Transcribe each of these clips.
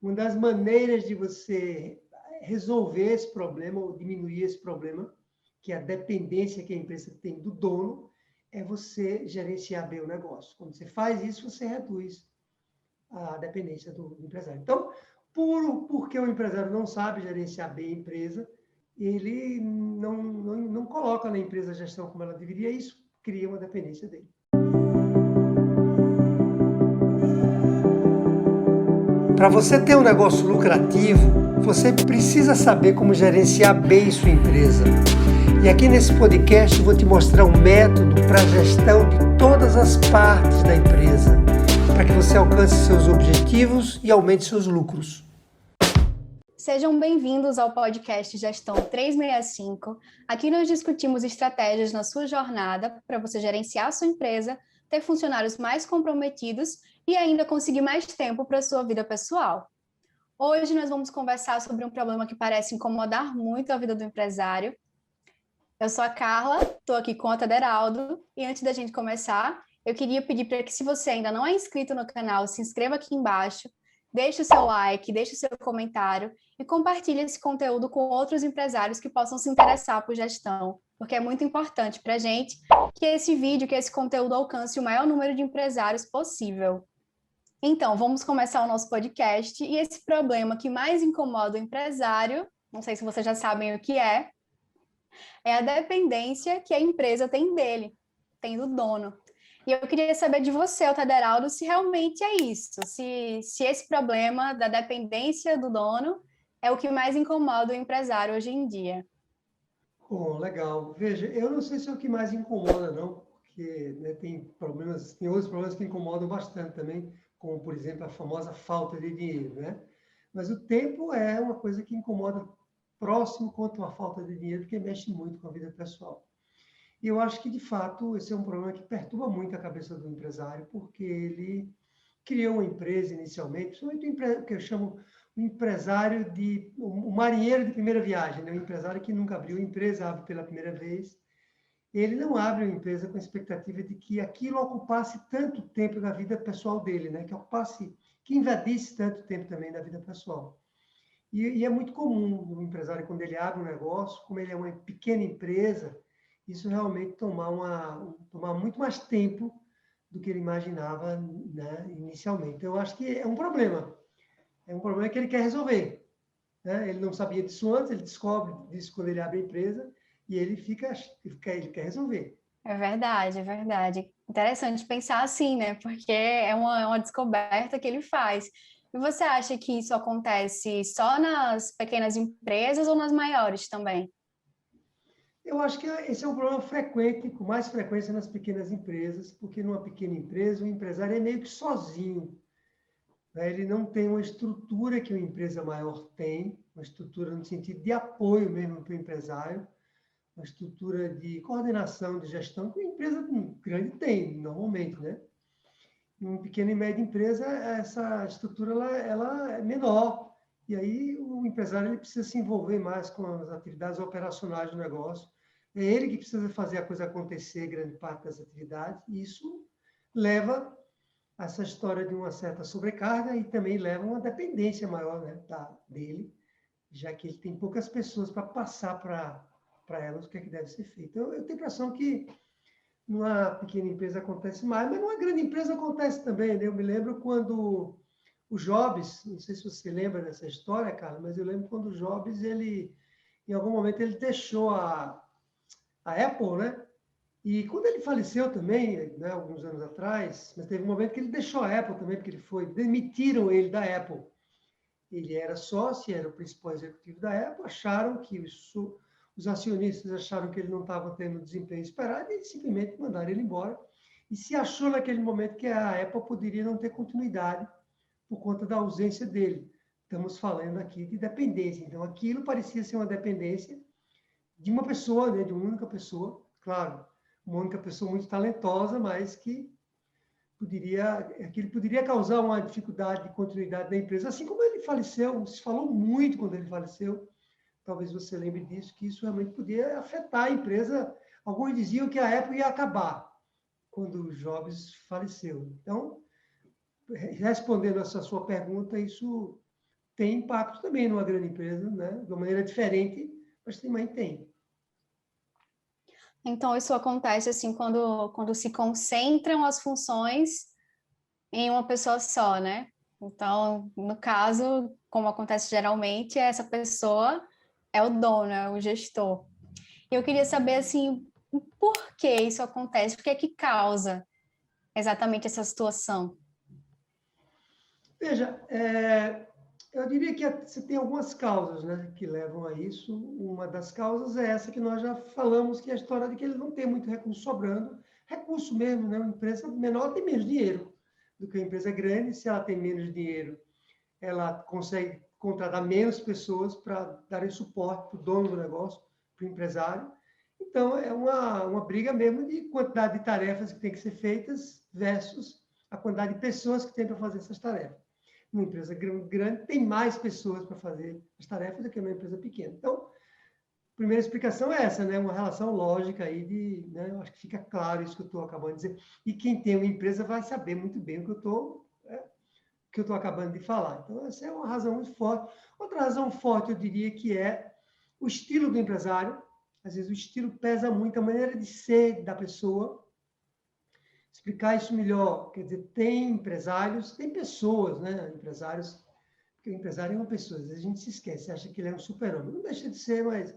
uma das maneiras de você resolver esse problema ou diminuir esse problema, que é a dependência que a empresa tem do dono, é você gerenciar bem o negócio. Quando você faz isso, você reduz a dependência do empresário. Então, porque o empresário não sabe gerenciar bem a empresa, ele não coloca na empresa a gestão como ela deveria, e isso cria uma dependência dele. Para você ter um negócio lucrativo, você precisa saber como gerenciar bem sua empresa. E aqui nesse podcast eu vou te mostrar um método para a gestão de todas as partes da empresa, para que você alcance seus objetivos e aumente seus lucros. Sejam bem-vindos ao podcast Gestão 365. Aqui nós discutimos estratégias na sua jornada para você gerenciar a sua empresa, ter funcionários mais comprometidos e ainda conseguir mais tempo para a sua vida pessoal. Hoje nós vamos conversar sobre um problema que parece incomodar muito a vida do empresário. Eu sou a Carla, estou aqui com o Taderaldo e antes da gente começar, eu queria pedir para que, se você ainda não é inscrito no canal, se inscreva aqui embaixo, deixe o seu like, deixe o seu comentário e compartilhe esse conteúdo com outros empresários que possam se interessar por gestão, porque é muito importante para a gente que esse vídeo, que esse conteúdo alcance o maior número de empresários possível. Então, vamos começar o nosso podcast e esse problema que mais incomoda o empresário, não sei se vocês já sabem o que é a dependência que a empresa tem dele, tem do dono. E eu queria saber de você, Taderaldo, se realmente é isso, se esse problema da dependência do dono é o que mais incomoda o empresário hoje em dia. Bom, legal. Veja, eu não sei se é o que mais incomoda, não, porque tem outros problemas que incomodam bastante também, como, por exemplo, a famosa falta de dinheiro, né? Mas o tempo é uma coisa que incomoda próximo quanto a falta de dinheiro, porque mexe muito com a vida pessoal. E eu acho que, de fato, esse é um problema que perturba muito a cabeça do empresário, porque ele criou uma empresa inicialmente, principalmente o que eu chamo o empresário o marinheiro de primeira viagem, né? O empresário que nunca abriu empresa, abre pela primeira vez. Ele não abre uma empresa com a expectativa de que aquilo ocupasse tanto tempo na vida pessoal dele, né? Que invadisse tanto tempo também na vida pessoal. E é muito comum o empresário, quando ele abre um negócio, como ele é uma pequena empresa, isso realmente tomar muito mais tempo do que ele imaginava, né, inicialmente. Então, eu acho que é um problema. É um problema que ele quer resolver, né? Ele não sabia disso antes, ele descobre disso quando ele abre a empresa e ele quer resolver. É verdade, é verdade. Interessante pensar assim, né? Porque é uma descoberta que ele faz. E você acha que isso acontece só nas pequenas empresas ou nas maiores também? Eu acho que esse é um problema frequente, com mais frequência nas pequenas empresas, porque numa pequena empresa o empresário é meio que sozinho, né? Ele não tem uma estrutura que uma empresa maior tem, uma estrutura no sentido de apoio mesmo para o empresário, uma estrutura de coordenação, de gestão, que uma empresa grande tem, normalmente, né? Em uma pequena e média empresa, essa estrutura ela é menor, e aí o empresário ele precisa se envolver mais com as atividades operacionais do negócio. É ele que precisa fazer a coisa acontecer, grande parte das atividades, e isso leva a essa história de uma certa sobrecarga e também leva a uma dependência maior, né, dele, já que ele tem poucas pessoas para passar para elas o que é que deve ser feito. Eu tenho a impressão que numa pequena empresa acontece mais, mas numa grande empresa acontece também, né? Eu me lembro quando o Jobs, não sei se você lembra dessa história, cara, mas eu lembro quando o Jobs, em algum momento, ele deixou a Apple, né? E quando ele faleceu também, né, alguns anos atrás, mas teve um momento que ele deixou a Apple também, porque demitiram ele da Apple. Ele era sócio, era o principal executivo da Apple, acharam que os acionistas acharam que ele não estava tendo o desempenho esperado e simplesmente mandaram ele embora. E se achou naquele momento que a Apple poderia não ter continuidade por conta da ausência dele. Estamos falando aqui de dependência. Então, aquilo parecia ser uma dependência de uma pessoa, né, de uma única pessoa, claro, uma única pessoa muito talentosa, mas que aquilo poderia causar uma dificuldade de continuidade da empresa, assim como ele faleceu, se falou muito quando ele faleceu, talvez você lembre disso, que isso realmente podia afetar a empresa. Alguns diziam que a Apple ia acabar quando o Jobs faleceu. Então, respondendo essa sua pergunta, isso tem impacto também numa grande empresa, né? De uma maneira diferente, mas também tem. Então, isso acontece assim quando se concentram as funções em uma pessoa só, né? Então, no caso, como acontece geralmente, essa pessoa é o dono, é o gestor. Eu queria saber, assim, por que isso acontece? O que é que causa exatamente essa situação? Veja, eu diria que você tem algumas causas, né, que levam a isso. Uma das causas é essa que nós já falamos, que é a história de que ele não tem muito recurso sobrando. Recurso mesmo, né? Uma empresa menor tem menos dinheiro do que uma empresa grande. Se ela tem menos dinheiro, ela consegue contratar menos pessoas para darem suporte para o dono do negócio, para o empresário. Então, é uma briga mesmo de quantidade de tarefas que tem que ser feitas versus a quantidade de pessoas que tem para fazer essas tarefas. Uma empresa grande tem mais pessoas para fazer as tarefas do que uma empresa pequena. Então, a primeira explicação é essa, né? Uma relação lógica aí de, né? Eu acho que fica claro isso que eu estou acabando de dizer. E quem tem uma empresa vai saber muito bem o que eu estou acabando de falar. Então, essa é uma razão muito forte. Outra razão forte, eu diria, que é o estilo do empresário. Às vezes, o estilo pesa muito, a maneira de ser da pessoa. Explicar isso melhor, quer dizer, tem empresários, tem pessoas, né? Empresários, porque o empresário é uma pessoa, às vezes a gente se esquece, acha que ele é um super-homem. Não deixa de ser, mas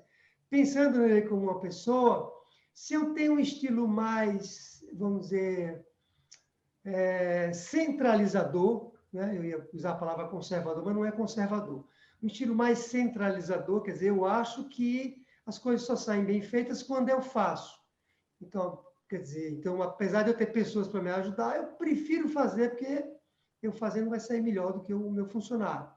pensando nele como uma pessoa, se eu tenho um estilo mais, vamos dizer, centralizador, né? Eu ia usar a palavra conservador, mas não é conservador. Um estilo mais centralizador, quer dizer, eu acho que as coisas só saem bem feitas quando eu faço. Então, quer dizer, então, apesar de eu ter pessoas para me ajudar, eu prefiro fazer porque eu fazendo vai sair melhor do que o meu funcionário.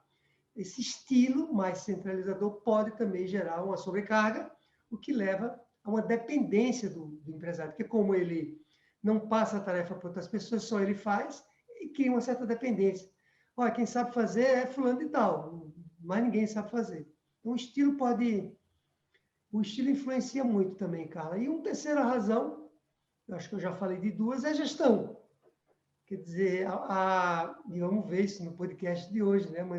Esse estilo mais centralizador pode também gerar uma sobrecarga, o que leva a uma dependência do empresário, porque como ele não passa a tarefa para outras pessoas, só ele faz, e cria uma certa dependência. Olha, quem sabe fazer é fulano de tal, mas ninguém sabe fazer. Então, o estilo influencia muito também, Carla. E uma terceira razão, eu acho que eu já falei de duas, é a gestão. Quer dizer, e vamos ver isso no podcast de hoje, né? Uma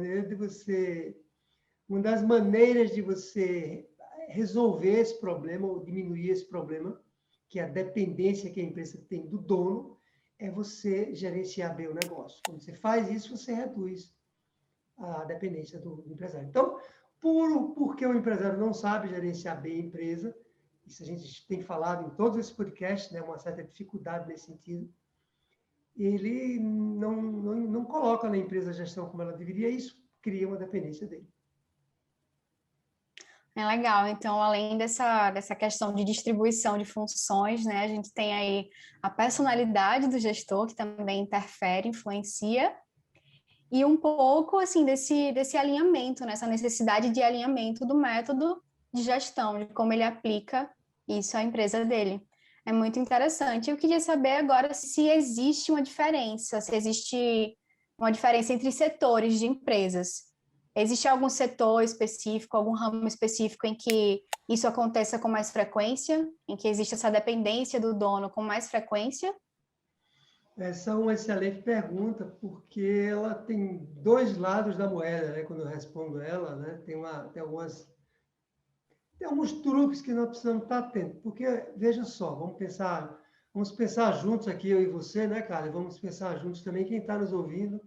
das maneiras de você resolver esse problema ou diminuir esse problema, que é a dependência que a empresa tem do dono, é você gerenciar bem o negócio. Quando você faz isso, você reduz a dependência do empresário. Então, porque o empresário não sabe gerenciar bem a empresa, isso a gente tem falado em todos esses podcasts, né? Uma certa dificuldade nesse sentido, ele não coloca na empresa a gestão como ela deveria, e isso cria uma dependência dele. É legal. Então, além dessa questão de distribuição de funções, né, a gente tem aí a personalidade do gestor, que também interfere, influencia, e um pouco, assim, desse alinhamento, né, essa necessidade de alinhamento do método de gestão, de como ele aplica isso à empresa dele. É muito interessante. Eu queria saber agora se existe uma diferença, se existe uma diferença entre setores de empresas. Existe algum setor específico, algum ramo específico em que isso aconteça com mais frequência, em que existe essa dependência do dono com mais frequência? Essa é uma excelente pergunta, porque ela tem dois lados da moeda, né? Quando eu respondo ela, né? Tem alguns truques que nós precisamos estar atentos, porque, veja só, vamos pensar juntos aqui, eu e você, né, cara? Vamos pensar juntos também, quem está nos ouvindo.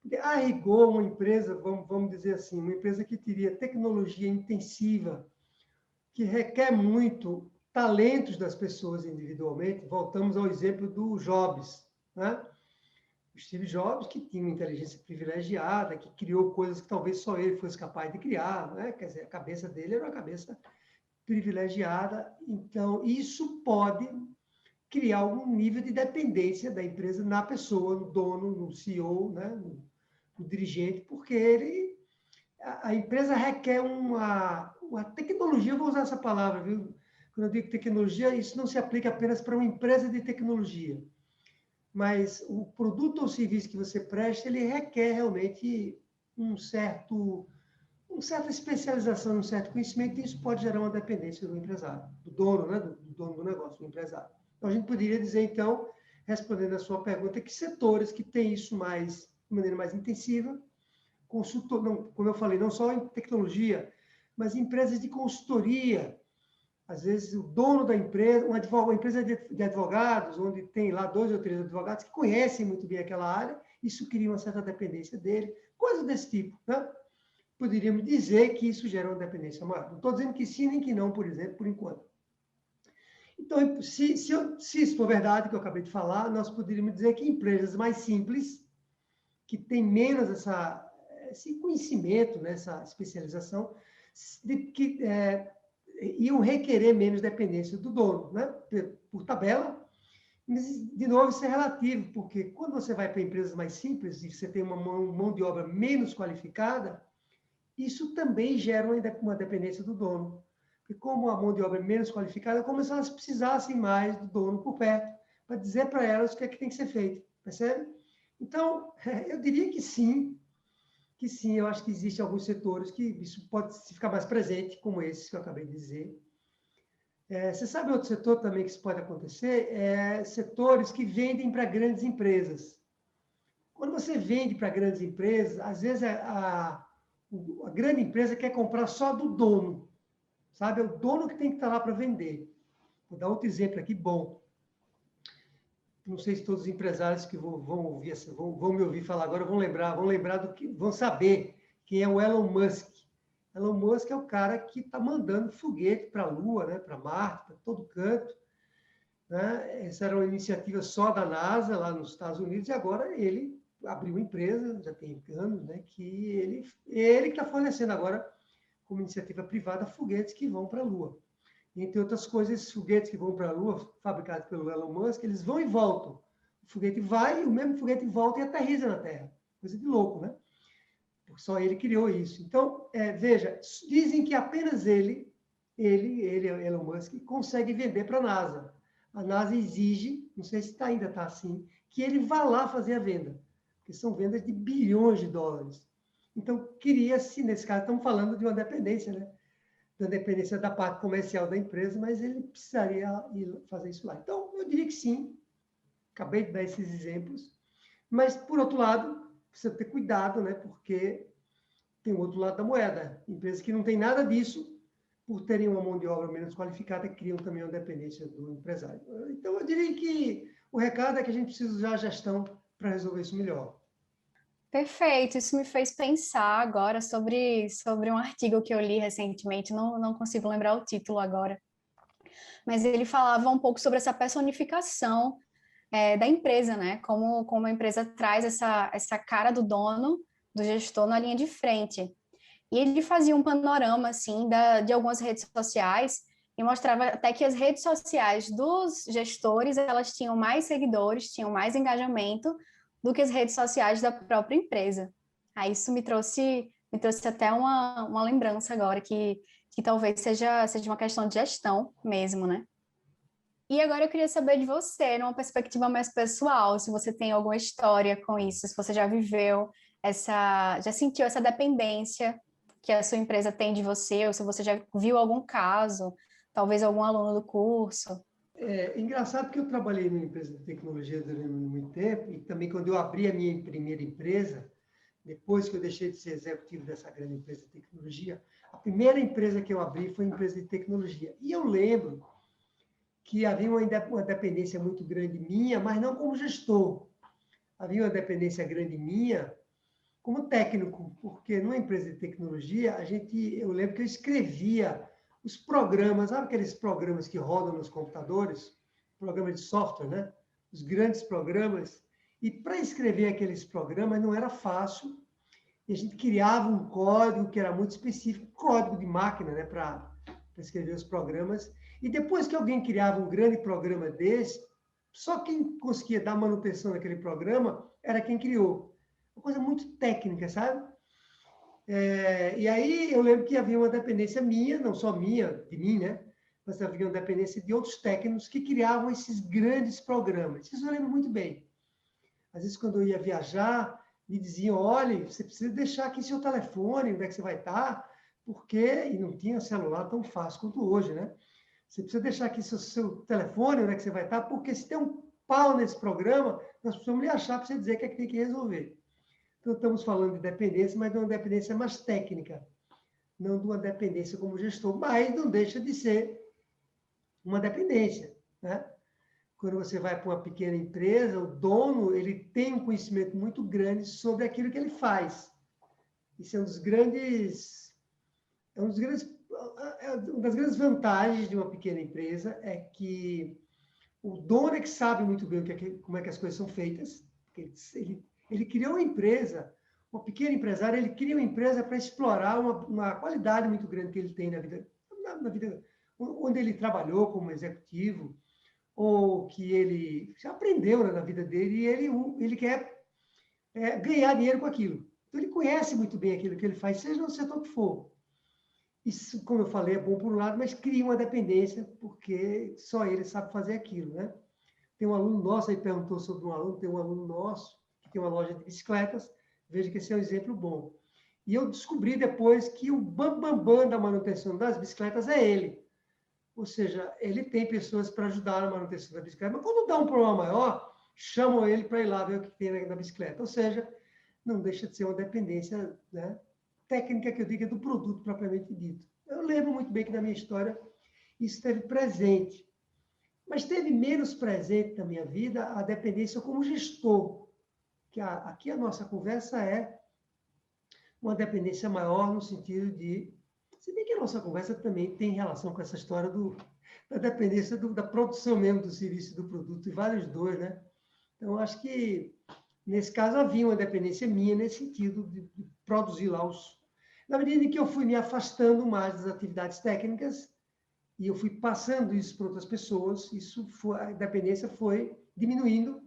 Porque, a rigor, uma empresa, vamos dizer assim, uma empresa que teria tecnologia intensiva, que requer muito talentos das pessoas individualmente, voltamos ao exemplo do Jobs, né? O Steve Jobs, que tinha uma inteligência privilegiada, que criou coisas que talvez só ele fosse capaz de criar, né? Quer dizer, a cabeça dele era uma cabeça privilegiada. Então, isso pode criar algum nível de dependência da empresa na pessoa, no dono, no CEO, né? no dirigente, porque a empresa requer uma tecnologia, eu vou usar essa palavra, viu? Quando eu digo tecnologia, isso não se aplica apenas para uma empresa de tecnologia, mas o produto ou serviço que você presta, ele requer realmente uma certa especialização, um certo conhecimento, e isso pode gerar uma dependência do empresário, do dono, né? do dono do negócio, do empresário. Então, a gente poderia dizer, então, respondendo a sua pergunta, que setores que têm isso de maneira mais intensiva, consultor, não, como eu falei, não só em tecnologia, mas empresas de consultoria. Às vezes, o dono da empresa, uma empresa de advogados, onde tem lá 2 ou 3 advogados que conhecem muito bem aquela área, isso cria uma certa dependência dele, coisas desse tipo, né? Poderíamos dizer que isso gera uma dependência maior. Não estou dizendo que sim nem que não, por exemplo, por enquanto. Então, se isso for verdade, que eu acabei de falar, nós poderíamos dizer que empresas mais simples, que têm menos esse conhecimento, né, essa especialização, iam requerer menos dependência do dono, né, por tabela. Mas, de novo, isso é relativo, porque quando você vai para empresas mais simples e você tem uma mão de obra menos qualificada, isso também gera uma dependência do dono. Porque como a mão de obra é menos qualificada, é como se elas precisassem mais do dono por perto, para dizer para elas o que é que tem que ser feito, percebe? Então, eu diria que sim, eu acho que existem alguns setores que isso pode ficar mais presente, como esses que eu acabei de dizer. Você sabe outro setor também que isso pode acontecer? Setores que vendem para grandes empresas. Quando você vende para grandes empresas, às vezes a grande empresa quer comprar só do dono, sabe? É o dono que tem que estar lá para vender. Vou dar outro exemplo aqui, bom. Não sei se todos os empresários que vão me ouvir falar agora vão lembrar vão saber quem é o Elon Musk. Elon Musk é o cara que está mandando foguete para a Lua, né, para Marte, para todo canto. Né? Essa era uma iniciativa só da NASA, lá nos Estados Unidos, e agora ele abriu uma empresa, já tem anos, né, que ele está fornecendo agora, como iniciativa privada, foguetes que vão para a Lua. Entre outras coisas, esses foguetes que vão para a Lua, fabricados pelo Elon Musk, eles vão e voltam. O foguete vai e o mesmo foguete volta e aterriza na Terra. Coisa de louco, né? Porque só ele criou isso. Então, veja, dizem que apenas ele, Elon Musk, consegue vender para a NASA. A NASA exige, não sei se ainda está assim, que ele vá lá fazer a venda, porque são vendas de bilhões de dólares. Então, queria-se, nesse caso, estamos falando de uma dependência, né? Da dependência da parte comercial da empresa, mas ele precisaria ir fazer isso lá. Então, eu diria que sim, acabei de dar esses exemplos, mas, por outro lado, precisa ter cuidado, né? Porque tem o outro lado da moeda. Empresas que não têm nada disso, por terem uma mão de obra menos qualificada, criam também uma dependência do empresário. Então, eu diria que o recado é que a gente precisa usar a gestão para resolver isso melhor. Perfeito, isso me fez pensar agora sobre um artigo que eu li recentemente, não consigo lembrar o título agora, mas ele falava um pouco sobre essa personificação da empresa, né? Como a empresa traz essa cara do dono, do gestor na linha de frente. E ele fazia um panorama, assim, de algumas redes sociais e mostrava até que as redes sociais dos gestores, elas tinham mais seguidores, tinham mais engajamento do que as redes sociais da própria empresa. Aí isso me trouxe até uma lembrança agora que talvez seja uma questão de gestão mesmo, né? E agora eu queria saber de você, numa perspectiva mais pessoal, se você tem alguma história com isso, se você já viveu já sentiu essa dependência que a sua empresa tem de você, ou se você já viu algum caso, talvez algum aluno do curso. É engraçado que eu trabalhei numa empresa de tecnologia durante muito tempo, e também quando eu abri a minha primeira empresa, depois que eu deixei de ser executivo dessa grande empresa de tecnologia, a primeira empresa que eu abri foi uma empresa de tecnologia. E eu lembro que havia uma dependência muito grande minha, mas não como gestor. Havia uma dependência grande minha como técnico, porque numa empresa de tecnologia, eu lembro que eu escrevia os programas, sabe aqueles programas que rodam nos computadores? Programas de software, né? Os grandes programas. E para escrever aqueles programas não era fácil. E a gente criava um código que era muito específico, código de máquina, né? Para escrever os programas. E depois que alguém criava um grande programa desse, só quem conseguia dar manutenção naquele programa era quem criou. Uma coisa muito técnica, sabe? E aí eu lembro que havia uma dependência minha, não só minha, de mim, né? Mas havia uma dependência de outros técnicos que criavam esses grandes programas. Isso eu lembro muito bem. Às vezes, quando eu ia viajar, me diziam, olha, você precisa deixar aqui seu telefone, onde é que você vai estar, porque... E não tinha celular tão fácil quanto hoje, né? Você precisa deixar aqui seu telefone, onde é que você vai estar, porque se tem um pau nesse programa, nós precisamos lhe achar para você dizer o que é que tem que resolver. Então, estamos falando de dependência, mas de uma dependência mais técnica, não de uma dependência como gestor, mas não deixa de ser uma dependência, né? Quando você vai para uma pequena empresa, o dono ele tem um conhecimento muito grande sobre aquilo que ele faz. Isso é um dos grandes, uma das grandes vantagens de uma pequena empresa é que o dono é que sabe muito bem como é que as coisas são feitas. Ele criou uma empresa, um pequeno empresário, ele cria uma empresa para explorar uma qualidade muito grande que ele tem na vida onde ele trabalhou como executivo, ou que ele já aprendeu, né, na vida dele, e ele quer ganhar dinheiro com aquilo. Então, ele conhece muito bem aquilo que ele faz, seja no setor que for. Isso, como eu falei, é bom por um lado, mas cria uma dependência, porque só ele sabe fazer aquilo, né? Tem um aluno nosso, aí perguntou sobre um aluno, tem um aluno nosso, que tem uma loja de bicicletas, veja que esse é um exemplo bom. E eu descobri depois que o bambambam da manutenção das bicicletas é ele. Ou seja, ele tem pessoas para ajudar na manutenção da bicicleta, mas quando dá um problema maior, chamam ele para ir lá ver o que tem na bicicleta. Ou seja, não deixa de ser uma dependência, né, técnica, que eu digo, é do produto propriamente dito. Eu lembro muito bem que na minha história isso esteve presente, mas esteve menos presente na minha vida a dependência como gestor, que aqui a nossa conversa é uma dependência maior no sentido de... Se bem que a nossa conversa também tem relação com essa história da dependência da produção mesmo do serviço e do produto, e vários dois, né? Então, acho que, nesse caso, havia uma dependência minha nesse sentido de produzir lá os... Na medida em que eu fui me afastando mais das atividades técnicas e eu fui passando isso para outras pessoas, a dependência foi diminuindo.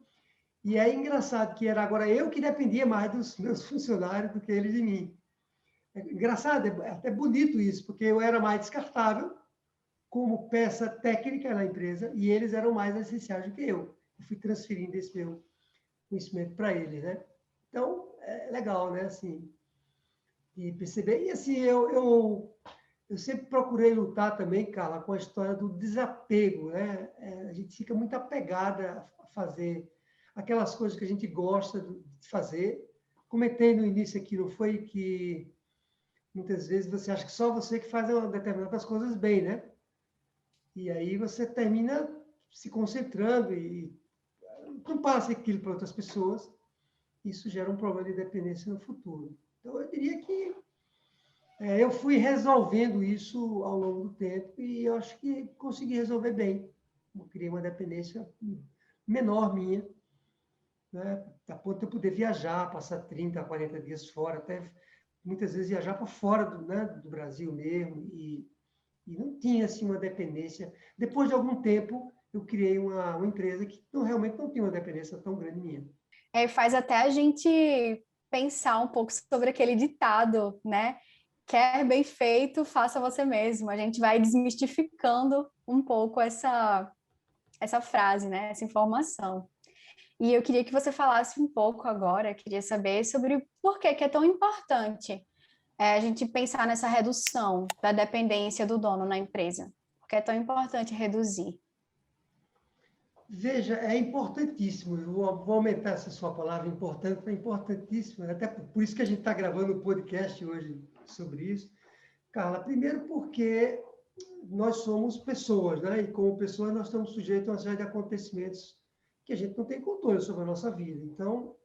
E é engraçado que era agora eu que dependia mais dos meus funcionários do que eles de mim. É engraçado, é até bonito isso, porque eu era mais descartável como peça técnica na empresa e eles eram mais essenciais do que eu. Eu fui transferindo esse meu conhecimento para eles, né? Então, é legal, né? Assim, e perceber. E assim, eu sempre procurei lutar também, Carla, com a história do desapego, né? A gente fica muito apegada a fazer aquelas coisas que a gente gosta de fazer. Comentei no início aqui, não foi que muitas vezes você acha que só você que faz determinadas coisas bem, né? E aí você termina se concentrando e não passa aquilo para outras pessoas. Isso gera um problema de dependência no futuro. Então, eu diria que eu fui resolvendo isso ao longo do tempo e eu acho que consegui resolver bem. Eu criei uma dependência menor minha, né? A ponto de eu poder viajar, passar 30, 40 dias fora, até muitas vezes viajar para fora do Brasil mesmo, e não tinha assim, uma dependência. Depois de algum tempo, eu criei uma empresa que realmente não tinha uma dependência tão grande minha. Faz até a gente pensar um pouco sobre aquele ditado, né? Quer bem feito, faça você mesmo. A gente vai desmistificando um pouco essa frase, né? Essa informação. E eu queria que você falasse um pouco agora, queria saber sobre por que é tão importante a gente pensar nessa redução da dependência do dono na empresa. Por que é tão importante reduzir? Veja, é importantíssimo, eu vou aumentar essa sua palavra, importante, é importantíssimo, até por isso que a gente está gravando o podcast hoje sobre isso. Carla, primeiro porque nós somos pessoas, né? E como pessoas nós estamos sujeitos a uma série de acontecimentos que a gente não tem controle sobre a nossa vida. Então,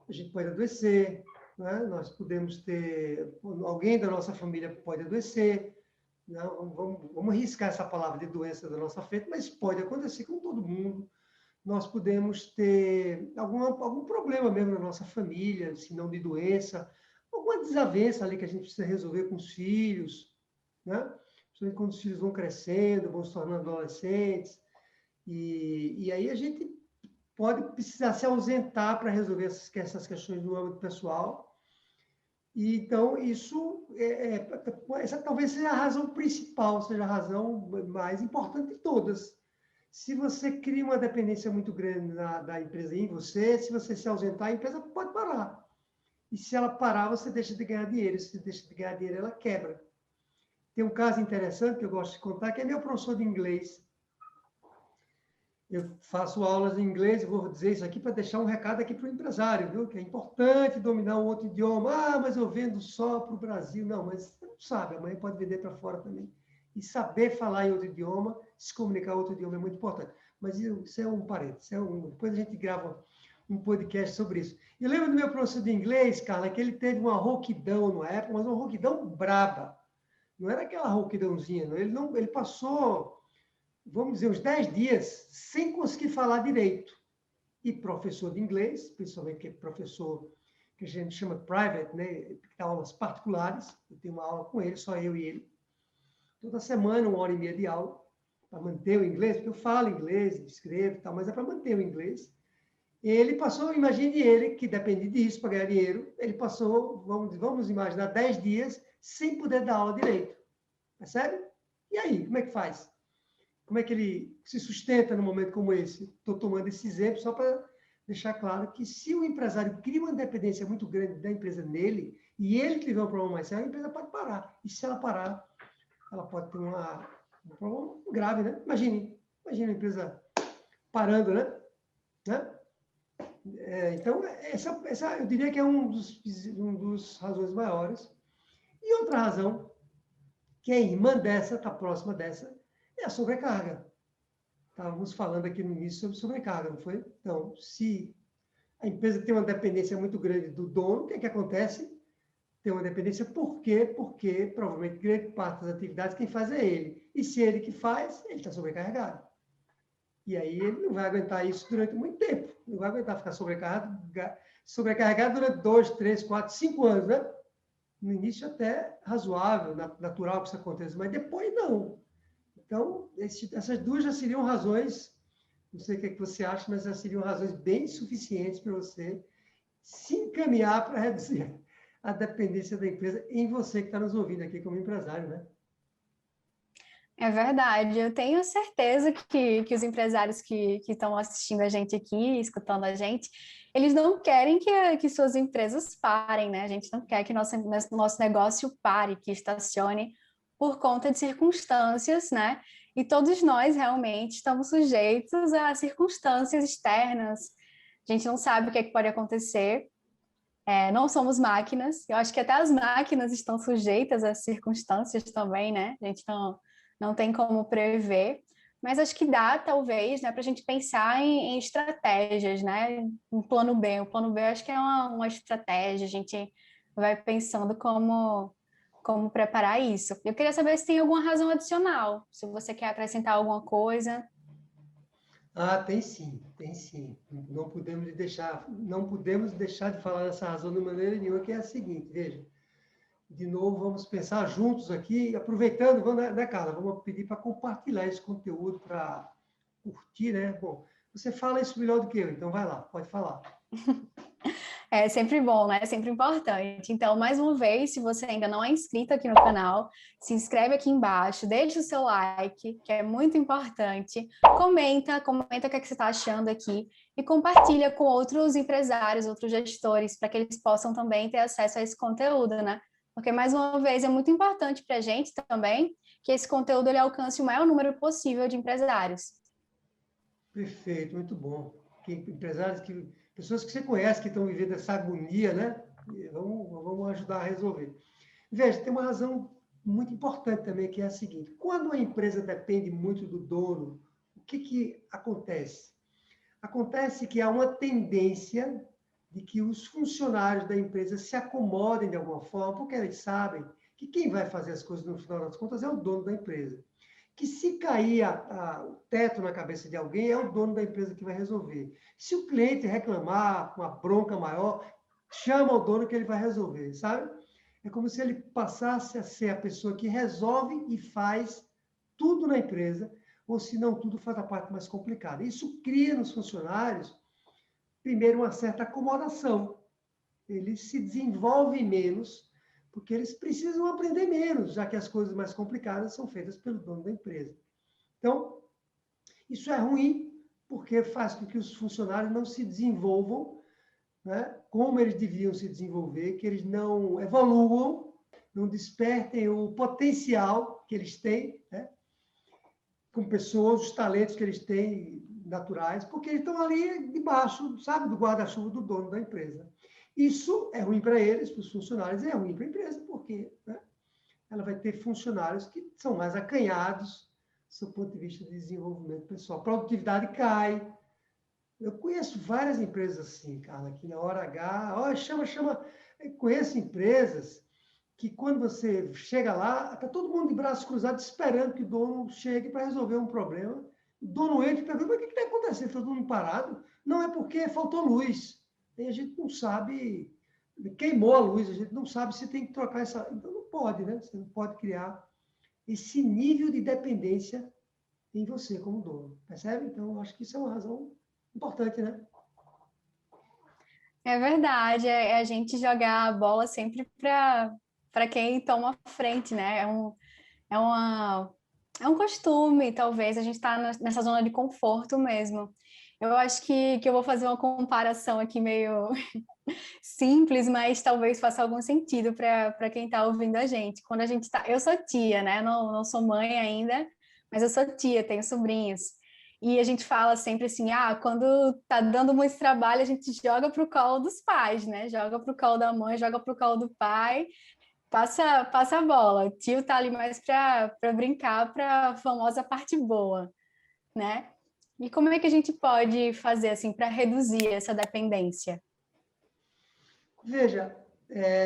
a gente pode adoecer, né? Nós podemos ter... Alguém da nossa família pode adoecer. Não, vamos arriscar essa palavra de doença da nossa frente, mas pode acontecer com todo mundo. Nós podemos ter algum problema mesmo na nossa família, se não de doença, alguma desavença ali que a gente precisa resolver com os filhos, né? Principalmente quando os filhos vão crescendo, vão se tornando adolescentes. E aí a gente pode precisar se ausentar para resolver essas questões no âmbito pessoal. E, então, essa talvez seja a razão principal, seja a razão mais importante de todas. Se você cria uma dependência muito grande da empresa em você, se você se ausentar, a empresa pode parar. E se ela parar, você deixa de ganhar dinheiro. Se deixa de ganhar dinheiro, ela quebra. Tem um caso interessante que eu gosto de contar, que é meu professor de inglês. Eu faço aulas em inglês e vou dizer isso aqui para deixar um recado aqui para o empresário, viu? Que é importante dominar um outro idioma. Ah, mas eu vendo só para o Brasil. Não, mas você não sabe, amanhã pode vender para fora também. E saber falar em outro idioma, se comunicar em outro idioma é muito importante. Mas isso é um parênteses. Depois a gente grava um podcast sobre isso. Eu lembro do meu professor de inglês, Carla, que ele teve uma rouquidão na época, mas uma rouquidão braba. Não era aquela rouquidãozinha, não. Ele passou, vamos dizer, uns 10 dias sem conseguir falar direito. E professor de inglês, principalmente que é professor que a gente chama private, né, que dá aulas particulares, eu tenho uma aula com ele, só eu e ele, toda semana, 1h30 de aula, para manter o inglês, porque eu falo inglês, escrevo e tal, mas é para manter o inglês. Ele passou, imagine ele, que depende disso para ganhar dinheiro, ele passou, vamos imaginar, 10 dias sem poder dar aula direito. Percebe? E aí, como é que faz? Como é que ele se sustenta num momento como esse? Estou tomando esse exemplo só para deixar claro que se o empresário cria uma dependência muito grande da empresa nele, e ele tiver um problema mais sério, a empresa pode parar. E se ela parar, ela pode ter um problema grave, né? Imagine a empresa parando, né? Então, essa eu diria que é um dos razões maiores. E outra razão, que é irmã dessa, está próxima dessa, é a sobrecarga. Estávamos falando aqui no início sobre sobrecarga, não foi? Então, se a empresa tem uma dependência muito grande do dono, o que é que acontece? Tem uma dependência por quê? Porque provavelmente grande parte das atividades quem faz é ele. E se ele que faz, ele está sobrecarregado. E aí ele não vai aguentar isso durante muito tempo. Não vai aguentar ficar sobrecarregado durante 2, 3, 4, 5 anos, né? No início até razoável, natural que isso aconteça, mas depois não. Então, essas duas já seriam razões, não sei o que você acha, mas já seriam razões bem suficientes para você se encaminhar para reduzir a dependência da empresa em você que está nos ouvindo aqui como empresário, né? É verdade, eu tenho certeza que os empresários que estão assistindo a gente aqui, escutando a gente, eles não querem que suas empresas parem, né? A gente não quer que nosso negócio pare, que estacione por conta de circunstâncias, né? E todos nós realmente estamos sujeitos a circunstâncias externas. A gente não sabe o que é que pode acontecer. Não somos máquinas. Eu acho que até as máquinas estão sujeitas às circunstâncias também, né? A gente não tem como prever, mas acho que dá, talvez, né, para a gente pensar em estratégias, né? Um plano B. O plano B acho que é uma estratégia, a gente vai pensando como preparar isso. Eu queria saber se tem alguma razão adicional, se você quer acrescentar alguma coisa. Ah, tem sim, tem sim. Não podemos deixar de falar dessa razão de maneira nenhuma, que é a seguinte, veja. De novo, vamos pensar juntos aqui, aproveitando, né, Carla? Vamos pedir para compartilhar esse conteúdo, para curtir, né? Bom, você fala isso melhor do que eu, então vai lá, pode falar. É sempre bom, né? É sempre importante. Então, mais uma vez, se você ainda não é inscrito aqui no canal, se inscreve aqui embaixo, deixa o seu like, que é muito importante. Comenta o que é que você está achando aqui e compartilha com outros empresários, outros gestores, para que eles possam também ter acesso a esse conteúdo, né? Porque, mais uma vez, é muito importante para a gente também que esse conteúdo ele alcance o maior número possível de empresários. Perfeito, muito bom. Pessoas que você conhece que estão vivendo essa agonia, né? Vamos ajudar a resolver. Veja, tem uma razão muito importante também, que é a seguinte: quando a empresa depende muito do dono, o que acontece? Acontece que há uma tendência de que os funcionários da empresa se acomodem de alguma forma, porque eles sabem que quem vai fazer as coisas no final das contas é o dono da empresa. Que se cair o teto na cabeça de alguém, é o dono da empresa que vai resolver. Se o cliente reclamar com uma bronca maior, chama o dono que ele vai resolver, sabe? É como se ele passasse a ser a pessoa que resolve e faz tudo na empresa, ou se não tudo faz a parte mais complicada. Isso cria nos funcionários, primeiro, uma certa acomodação. Eles se desenvolvem menos, porque eles precisam aprender menos, já que as coisas mais complicadas são feitas pelo dono da empresa. Então, isso é ruim, porque faz com que os funcionários não se desenvolvam, né, como eles deviam se desenvolver, que eles não evoluam, não despertem o potencial que eles têm, né, com pessoas, os talentos que eles têm naturais, porque eles estão ali debaixo, sabe, do guarda-chuva do dono da empresa. Isso é ruim para eles, para os funcionários, e é ruim para a empresa, porque, né, ela vai ter funcionários que são mais acanhados do ponto de vista de desenvolvimento pessoal. A produtividade cai. Eu conheço várias empresas assim, Carla, que na hora H, eu conheço empresas que quando você chega lá, está todo mundo de braços cruzados esperando que o dono chegue para resolver um problema. O dono entra e pergunta, mas o que está acontecendo? Está todo mundo parado? Não, é porque faltou luz. E a gente não sabe, queimou a luz, a gente não sabe se tem que trocar essa... Então não pode, né? Você não pode criar esse nível de dependência em você como dono, percebe? Então, eu acho que isso é uma razão importante, né? É verdade, é a gente jogar a bola sempre para quem toma a frente, né? É, uma, é um costume, talvez, a gente está nessa zona de conforto mesmo. Eu acho que eu vou fazer uma comparação aqui meio simples, mas talvez faça algum sentido para quem está ouvindo a gente. Quando a gente está. Eu sou tia, né? Não sou mãe ainda, mas eu sou tia, tenho sobrinhos. E a gente fala sempre assim: quando tá dando muito trabalho, a gente joga pro colo dos pais, né? Joga pro colo da mãe, joga pro colo do pai, passa a bola. O tio tá ali mais para brincar, para a famosa parte boa, né? E como é que a gente pode fazer assim para reduzir essa dependência? Veja,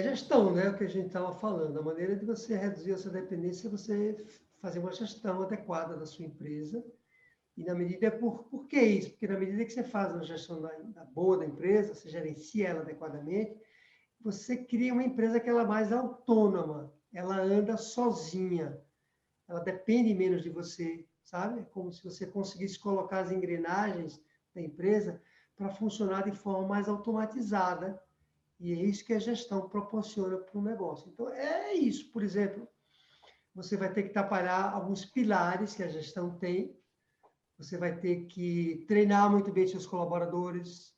gestão, né? O que a gente estava falando. A maneira de você reduzir essa dependência é você fazer uma gestão adequada da sua empresa. E na medida, por que isso? Porque na medida que você faz uma gestão boa da empresa, você gerencia ela adequadamente, você cria uma empresa que ela é mais autônoma, ela anda sozinha, ela depende menos de você, sabe? É como se você conseguisse colocar as engrenagens da empresa para funcionar de forma mais automatizada. E é isso que a gestão proporciona para o negócio. Então, é isso. Por exemplo, você vai ter que trabalhar alguns pilares que a gestão tem. Você vai ter que treinar muito bem seus colaboradores.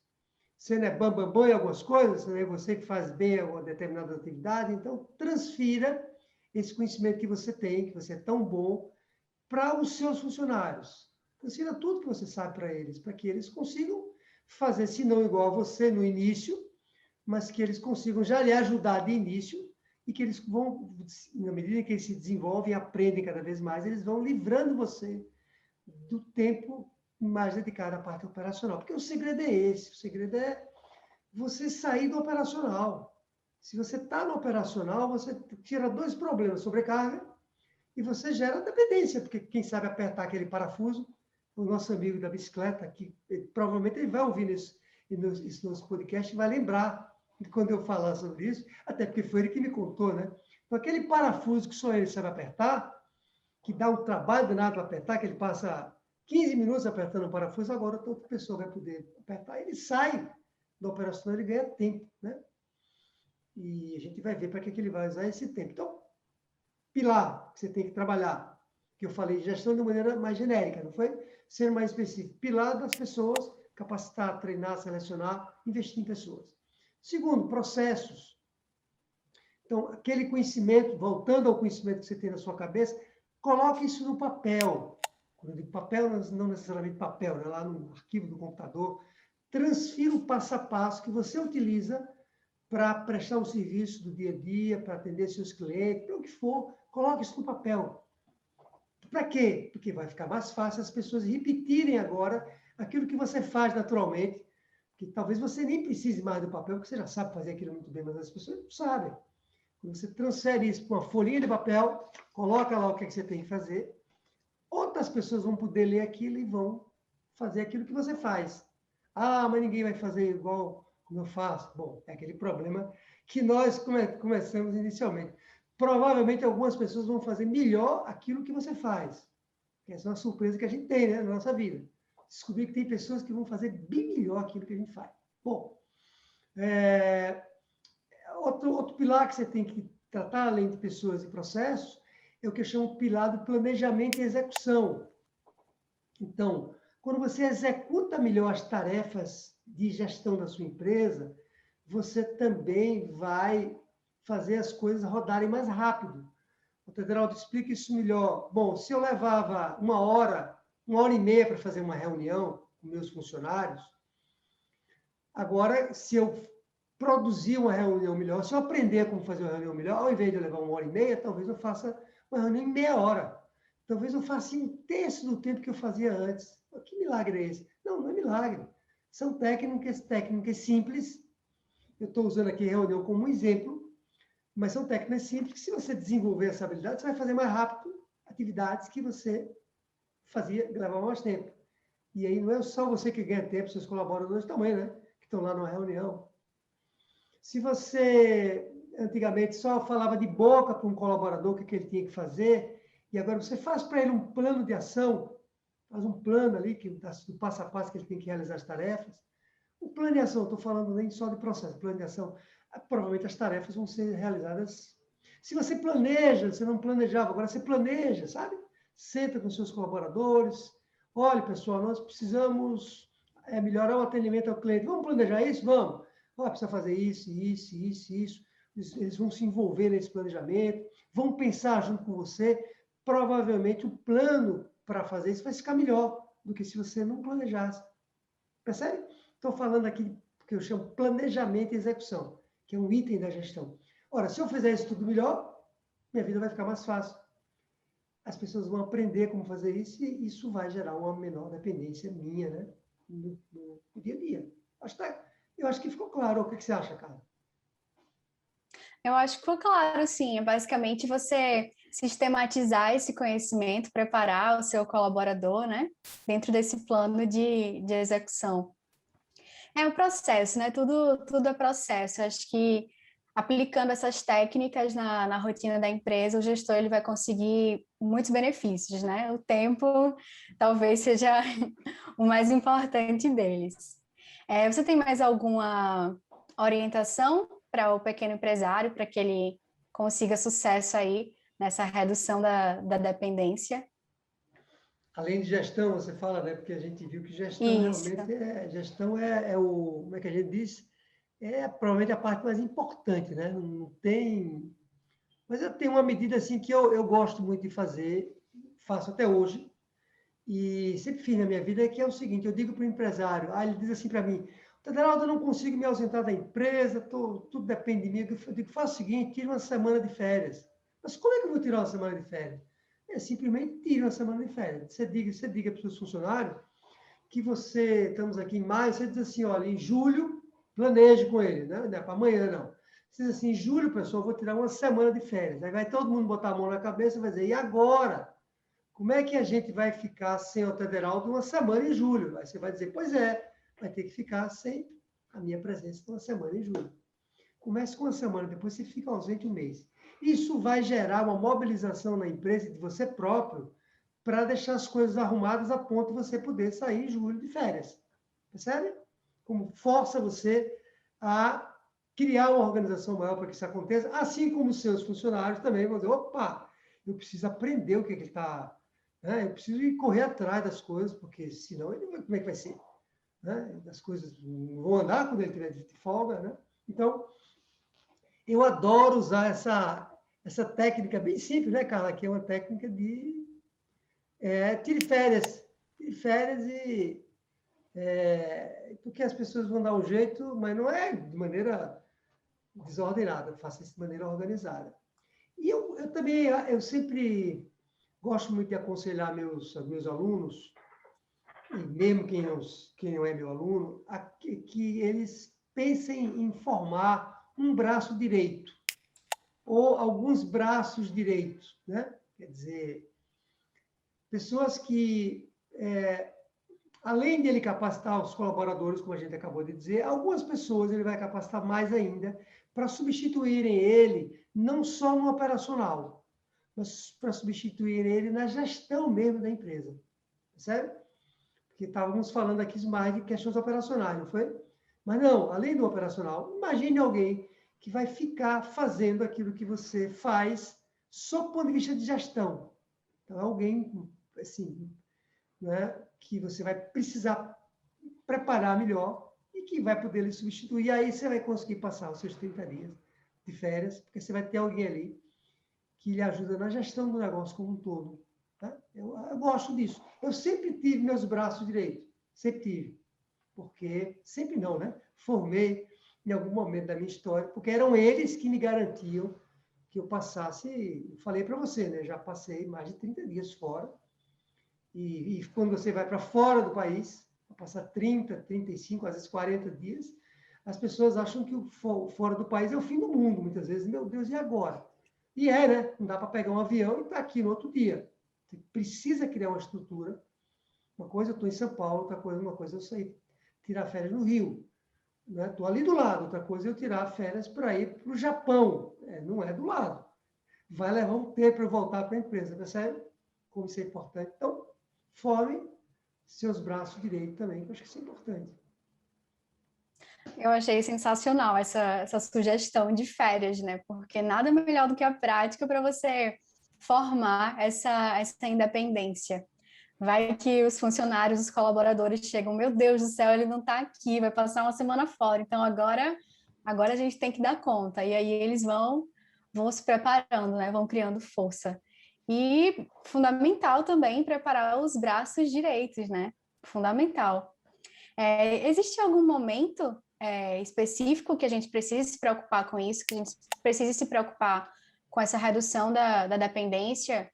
Você não é bam em algumas coisas, não é você que faz bem uma determinada atividade. Então, transfira esse conhecimento que você tem, que você é tão bom, para os seus funcionários. Transfira tudo que você sabe para eles, para que eles consigam fazer, se não igual a você no início, mas que eles consigam já lhe ajudar de início e que eles vão, na medida que eles se desenvolvem, aprendem cada vez mais, eles vão livrando você do tempo mais dedicado à parte operacional. Porque o segredo é esse, o segredo é você sair do operacional. Se você está no operacional, você tira dois problemas, sobrecarga, e você gera dependência, porque quem sabe apertar aquele parafuso, o nosso amigo da bicicleta, que provavelmente ele vai ouvir esse nosso podcast e vai lembrar de quando eu falar sobre isso, até porque foi ele que me contou, né? Então, aquele parafuso que só ele sabe apertar, que dá um trabalho danado para apertar, que ele passa 15 minutos apertando o parafuso, agora outra pessoa vai poder apertar, ele sai da operação, ele ganha tempo, né? E a gente vai ver para que ele vai usar esse tempo. Então, pilar que você tem que trabalhar, que eu falei de gestão de maneira mais genérica, não foi? Ser mais específico. Pilar das pessoas, capacitar, treinar, selecionar, investir em pessoas. Segundo, processos. Então, aquele conhecimento, voltando ao conhecimento que você tem na sua cabeça, coloque isso no papel. Quando eu digo papel, não necessariamente papel, né? Lá no arquivo do computador. Transfira o passo a passo que você utiliza para prestar um serviço do dia a dia, para atender seus clientes, para o que for, coloque isso no papel. Para quê? Porque vai ficar mais fácil as pessoas repetirem agora aquilo que você faz naturalmente, que talvez você nem precise mais do papel, porque você já sabe fazer aquilo muito bem, mas as pessoas não sabem. Quando você transfere isso para uma folhinha de papel, coloca lá o que você tem que fazer, outras pessoas vão poder ler aquilo e vão fazer aquilo que você faz. Mas ninguém vai fazer igual como eu faço. Bom, é aquele problema que nós começamos inicialmente. Provavelmente algumas pessoas vão fazer melhor aquilo que você faz. Essa é uma surpresa que a gente tem, né, na nossa vida. Descobrir que tem pessoas que vão fazer bem melhor aquilo que a gente faz. Bom, outro pilar que você tem que tratar, além de pessoas e processos, é o que eu chamo de pilar do planejamento e execução. Então, quando você executa melhor as tarefas de gestão da sua empresa, você também vai fazer as coisas rodarem mais rápido. O Tedraldo explica isso melhor. Bom, se eu levava uma hora e meia para fazer uma reunião, com meus funcionários. Agora, se eu produzir uma reunião melhor, se eu aprender como fazer uma reunião melhor, ao invés de eu levar 1h30, talvez eu faça uma reunião em meia hora. Talvez eu faça em 1/3 do tempo que eu fazia antes. Que milagre é esse? Não, não é milagre. São técnicas simples. Eu estou usando aqui reunião como um exemplo, mas são técnicas simples que, se você desenvolver essa habilidade, você vai fazer mais rápido atividades que você levava mais tempo. E aí não é só você que ganha tempo, seus colaboradores também, né? Que estão lá numa reunião. Se você, antigamente, só falava de boca para um colaborador o que ele tinha que fazer, e agora você faz para ele um plano de ação, faz um plano ali, do passo a passo que ele tem que realizar as tarefas. O plano de ação, estou falando nem só de processo, plano de ação, provavelmente as tarefas vão ser realizadas. Se você planeja, você não planejava, agora você planeja, sabe? Senta com seus colaboradores, olha, pessoal, nós precisamos melhorar o atendimento ao cliente. Vamos planejar isso? Vamos. Precisa fazer isso. Eles vão se envolver nesse planejamento, vão pensar junto com você. Provavelmente o plano para fazer isso vai ficar melhor do que se você não planejasse. Percebe? Estou falando aqui do que eu chamo planejamento e execução, que é um item da gestão. Ora, se eu fizer isso tudo melhor, minha vida vai ficar mais fácil. As pessoas vão aprender como fazer isso e isso vai gerar uma menor dependência minha, né? No dia a dia. Eu acho que ficou claro. O que você acha, Carla? Eu acho que ficou claro, sim. É basicamente você sistematizar esse conhecimento, preparar o seu colaborador, né? Dentro desse plano de execução. É o processo, né? Tudo é processo. Acho que aplicando essas técnicas na rotina da empresa, o gestor ele vai conseguir muitos benefícios, né? O tempo talvez seja o mais importante deles. Você tem mais alguma orientação para o pequeno empresário, para que ele consiga sucesso aí nessa redução da dependência? Além de gestão, você fala, né? Porque a gente viu que gestão Isso. realmente como é que a gente diz? É provavelmente a parte mais importante, né? Não tem... Mas eu tenho uma medida assim que eu gosto muito de fazer, faço até hoje, e sempre fiz na minha vida, que é o seguinte: eu digo para o empresário, ele diz assim para mim, Tederaldo, eu não consigo me ausentar da empresa, tudo depende de mim. Eu digo, faça o seguinte, tire uma semana de férias. Mas como é que eu vou tirar uma semana de férias? Simplesmente tire uma semana de férias. Você diga para os seus funcionários que estamos aqui em maio, você diz assim, olha, em julho, planeje com ele, né? Não é para amanhã, não. Você diz assim, em julho, pessoal, eu vou tirar uma semana de férias. Aí vai todo mundo botar a mão na cabeça e vai dizer, e agora? Como é que a gente vai ficar sem o Tederaldo uma semana em julho? Aí você vai dizer, pois é, vai ter que ficar sem a minha presença uma semana em julho. Comece com uma semana, depois você fica ausente um mês. Isso vai gerar uma mobilização na empresa de você próprio para deixar as coisas arrumadas a ponto de você poder sair em julho de férias. Percebe? Como força você a criar uma organização maior para que isso aconteça, assim como os seus funcionários também vão dizer, opa, eu preciso aprender o que ele está... Né? Eu preciso ir correr atrás das coisas, porque senão, como é que vai ser? Né? As coisas não vão andar quando ele tiver de folga, né? Então, eu adoro usar essa técnica bem simples, né, Carla? Que é uma técnica de tire férias. Tire férias porque as pessoas vão dar um jeito, mas não é de maneira desordenada, faça isso de maneira organizada. E eu também, eu sempre gosto muito de aconselhar meus alunos, e mesmo quem não é meu aluno, que eles pensem em formar um braço direito, ou alguns braços direitos, né? Quer dizer, pessoas que, além de ele capacitar os colaboradores, como a gente acabou de dizer, algumas pessoas ele vai capacitar mais ainda para substituírem ele, não só no operacional, mas para substituir ele na gestão mesmo da empresa. Percebe? Porque estávamos falando aqui mais de questões operacionais, não foi? Mas não, além do operacional, imagine alguém que vai ficar fazendo aquilo que você faz sob o ponto de vista de gestão. Então, alguém, assim, né, que você vai precisar preparar melhor e que vai poder lhe substituir. E aí você vai conseguir passar os seus 30 dias de férias, porque você vai ter alguém ali que lhe ajuda na gestão do negócio como um todo. Tá? Eu gosto disso. Eu sempre tive meus braços direitos. Sempre tive. Porque, sempre não, né? Formei em algum momento da minha história, porque eram eles que me garantiam que eu passasse, eu falei para você, né? Já passei mais de 30 dias fora, e quando você vai para fora do país, passar 30, 35, às vezes 40 dias, as pessoas acham que o fora do país é o fim do mundo, muitas vezes. Meu Deus, e agora? E né? Não dá para pegar um avião e estar aqui no outro dia. Você precisa criar uma estrutura. Uma coisa eu estou em São Paulo, uma coisa eu sair tirar férias no Rio. Estou ali do lado, outra coisa é eu tirar férias para ir para o Japão. Não é do lado. Vai levar um tempo para eu voltar para a empresa, percebe? Como isso é importante. Então, forme seus braços direitos também, que eu acho que isso é importante. Eu achei sensacional essa sugestão de férias, né? Porque nada melhor do que a prática para você formar essa independência. Vai que os funcionários, os colaboradores chegam, meu Deus do céu, ele não está aqui, vai passar uma semana fora. Então agora a gente tem que dar conta. E aí eles vão se preparando, né? Vão criando força. E fundamental também preparar os braços direitos, né? Fundamental. Existe algum momento específico que a gente precisa se preocupar com isso, que a gente precisa se preocupar com essa redução da dependência?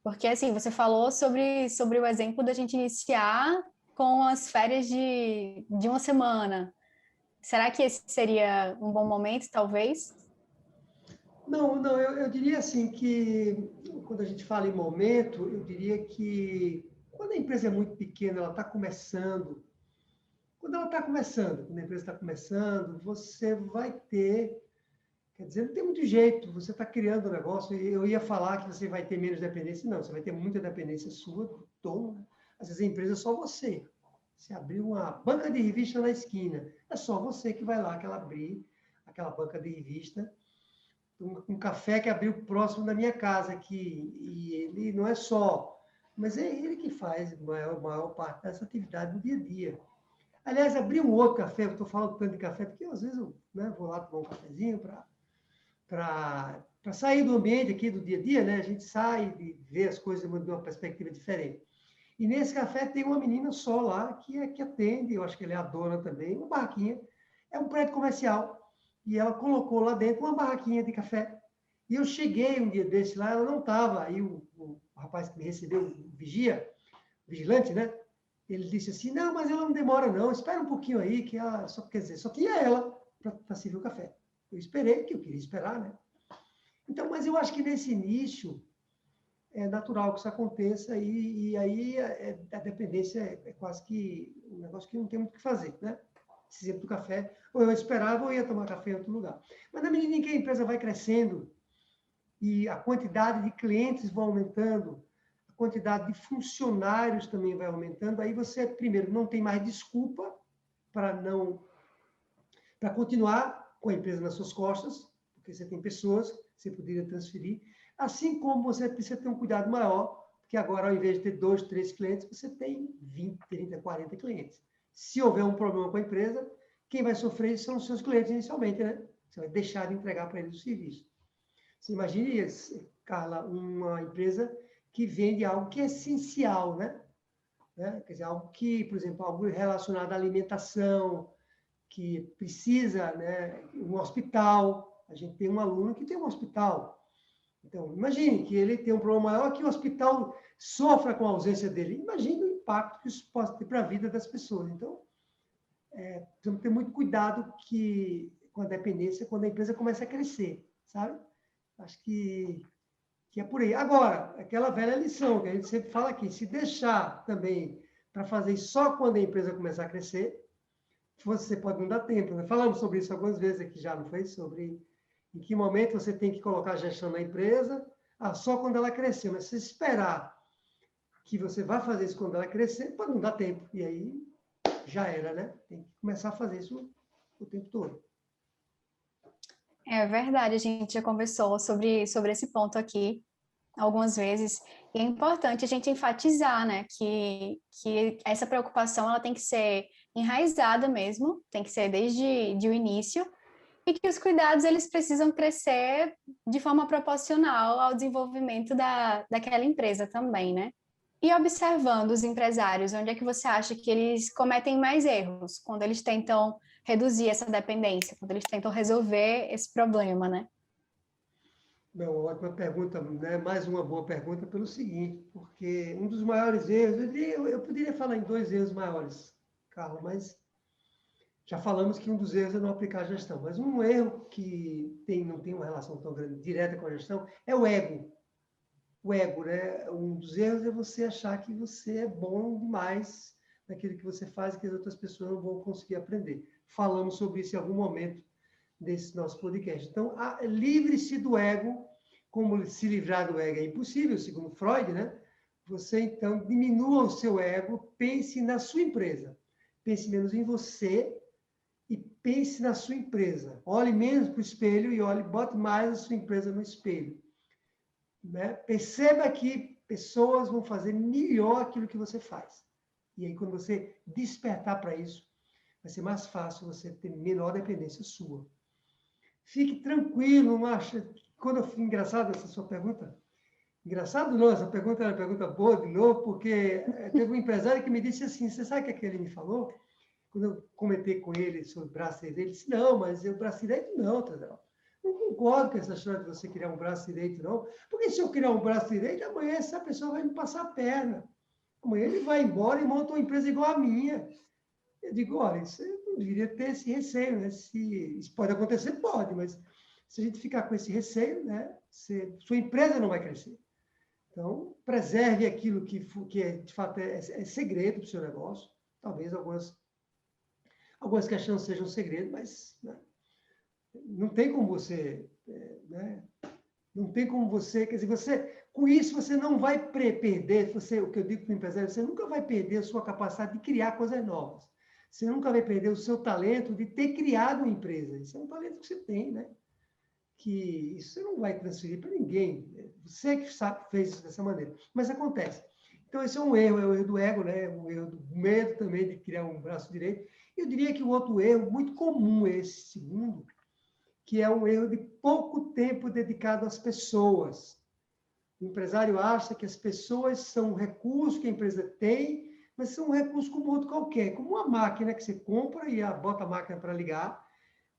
Porque, assim, você falou sobre o exemplo da gente iniciar com as férias de uma semana. Será que esse seria um bom momento, talvez? Não, eu diria assim que, quando a gente fala em momento, eu diria que quando a empresa é muito pequena, ela está começando, quando ela está começando, quando a empresa está começando, você vai ter, quer dizer, não tem muito jeito, você está criando um negócio, eu ia falar que você vai ter menos dependência, não, você vai ter muita dependência sua, do dono, né? Às vezes a empresa é só você. Você abriu uma banca de revista na esquina, é só você que vai lá, que ela abrir aquela banca de revista, um café que abriu próximo da minha casa aqui, e ele não é só, mas é ele que faz a maior parte dessa atividade no dia a dia. Aliás, abrir um outro café, eu estou falando tanto de café, porque às vezes eu vou lá tomar um cafezinho para sair do ambiente aqui do dia a dia, né? A gente sai e vê as coisas de uma perspectiva diferente. E nesse café tem uma menina só lá que atende, eu acho que ela é a dona também, uma barraquinha. É um prédio comercial. E ela colocou lá dentro uma barraquinha de café. E eu cheguei um dia desse lá, ela não estava. Aí o rapaz que me recebeu, o vigilante, né? Ele disse assim, não, mas ela não demora não, espera um pouquinho aí, que ela, quer dizer, só tinha ela para servir o café. Eu esperei, porque eu queria esperar, né? Então, mas eu acho que nesse início é natural que isso aconteça e aí a dependência é quase que um negócio que não tem muito o que fazer, né? Esse exemplo do café, ou eu esperava ou ia tomar café em outro lugar. Mas na medida em que a empresa vai crescendo e a quantidade de clientes vai aumentando, a quantidade de funcionários também vai aumentando, aí você, primeiro, não tem mais desculpa para continuar com a empresa nas suas costas, porque você tem pessoas que você poderia transferir, assim como você precisa ter um cuidado maior, porque agora, ao invés de ter 2, 3 clientes, você tem 20, 30, 40 clientes. Se houver um problema com a empresa, quem vai sofrer são os seus clientes inicialmente, né? Você vai deixar de entregar para eles o serviço. Você imagine, Carla, uma empresa que vende algo que é essencial, né? Quer dizer, algo que, por exemplo, algo relacionado à alimentação, que precisa, né? Um hospital. A gente tem um aluno que tem um hospital. Então, imagine que ele tem um problema maior, que o hospital sofra com a ausência dele. Imagine o impacto que isso pode ter para a vida das pessoas. Então, temos que ter muito cuidado com a dependência quando a empresa começa a crescer, sabe? Acho que é por aí. Agora, aquela velha lição que a gente sempre fala aqui, se deixar também para fazer só quando a empresa começar a crescer, você pode não dar tempo. Né? Falamos sobre isso algumas vezes aqui já, não foi? Sobre em que momento você tem que colocar a gestão na empresa, só quando ela crescer. Mas se esperar que você vai fazer isso quando ela crescer, pode não dar tempo. E aí já era, né? Tem que começar a fazer isso o tempo todo. É verdade, a gente já conversou sobre esse ponto aqui algumas vezes, e é importante a gente enfatizar, né, que essa preocupação ela tem que ser enraizada mesmo, tem que ser desde o início, e que os cuidados eles precisam crescer de forma proporcional ao desenvolvimento daquela empresa também, né? E observando os empresários, onde é que você acha que eles cometem mais erros? Quando eles tentam reduzir essa dependência, quando eles tentam resolver esse problema, né? Bom, ótima pergunta, né? Mais uma boa pergunta pelo seguinte, porque um dos maiores erros, eu poderia falar em dois erros maiores, Carla, mas já falamos que um dos erros é não aplicar a gestão. Mas um erro que não tem uma relação tão grande, direta com a gestão é o ego. O ego, né? Um dos erros é você achar que você é bom demais naquilo que você faz e que as outras pessoas não vão conseguir aprender. Falamos sobre isso em algum momento desse nosso podcast. Então, livre-se do ego. Como se livrar do ego é impossível, segundo Freud, né? Você, então, diminua o seu ego, pense na sua empresa. Pense menos em você e pense na sua empresa. Olhe menos para o espelho e bote mais a sua empresa no espelho. Né? Perceba que pessoas vão fazer melhor aquilo que você faz. E aí, quando você despertar para isso, vai ser mais fácil você ter menor dependência sua. Fique tranquilo, não acha? Engraçado essa sua pergunta. Engraçado não, essa pergunta é uma pergunta boa de novo, porque teve um empresário que me disse assim, você sabe o que ele me falou? Quando eu comentei com ele sobre o braço direito, ele disse, não, mas o braço direito não, Tadeu. Não concordo com essa história de você criar um braço direito, não. Porque se eu criar um braço direito, amanhã essa pessoa vai me passar a perna. Amanhã ele vai embora e monta uma empresa igual a minha. Eu digo, olha, você não deveria ter esse receio, né? Se isso pode acontecer, pode, mas se a gente ficar com esse receio, né, sua empresa não vai crescer. Então, preserve aquilo que de fato é segredo do seu negócio. Talvez algumas questões sejam segredo, mas né, não tem como você, né, não tem como você, quer dizer, com isso você não vai perder, o que eu digo para o empresário, você nunca vai perder a sua capacidade de criar coisas novas. Você nunca vai perder o seu talento de ter criado uma empresa. Isso é um talento que você tem, né? Que isso você não vai transferir para ninguém. Você que sabe, fez isso dessa maneira. Mas acontece. Então, esse é um erro do ego, né? Um erro do medo também de criar um braço direito. Eu diria que o outro erro, muito comum é esse segundo, que é um erro de pouco tempo dedicado às pessoas. O empresário acha que as pessoas são um recurso que a empresa tem, mas são um recurso como outro qualquer, como uma máquina que você compra e bota a máquina para ligar.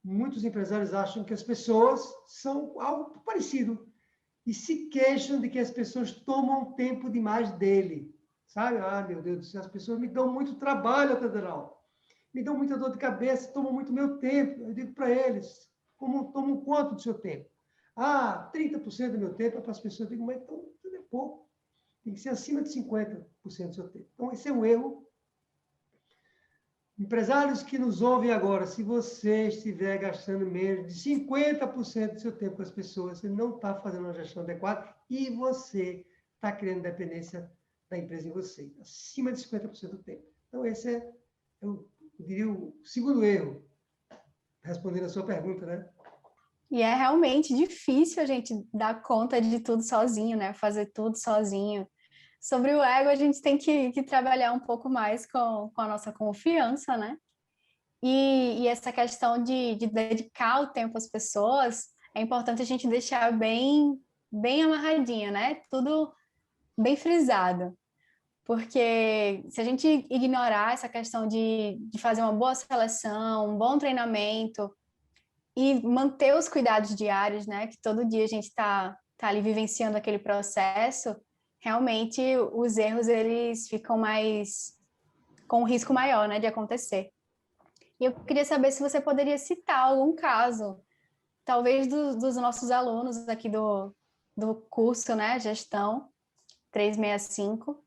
Muitos empresários acham que as pessoas são algo parecido e se queixam de que as pessoas tomam tempo demais dele. Sabe? Ah, meu Deus do céu, as pessoas me dão muito trabalho, Federal. Me dão muita dor de cabeça, tomam muito meu tempo. Eu digo para eles, tomam quanto do seu tempo? Ah, 30% do meu tempo é para as pessoas. Eu digo, mas então, é pouco. Tem que ser acima de 50% do seu tempo. Então, esse é um erro. Empresários que nos ouvem agora, se você estiver gastando menos de 50% do seu tempo com as pessoas, você não está fazendo uma gestão adequada e você está criando dependência da empresa em você, acima de 50% do tempo. Então, esse é, eu diria, o segundo erro, respondendo a sua pergunta, né? E é realmente difícil a gente dar conta de tudo sozinho, né? Fazer tudo sozinho. Sobre o ego, a gente tem que trabalhar um pouco mais com a nossa confiança, né? E essa questão de dedicar o tempo às pessoas, é importante a gente deixar bem amarradinho, né? Tudo bem frisado. Porque se a gente ignorar essa questão de fazer uma boa seleção, um bom treinamento e manter os cuidados diários, né? Que todo dia a gente tá ali vivenciando aquele processo, realmente os erros eles ficam com um risco maior, né, de acontecer. E eu queria saber se você poderia citar algum caso, talvez dos nossos alunos aqui do curso, né, Gestão 365,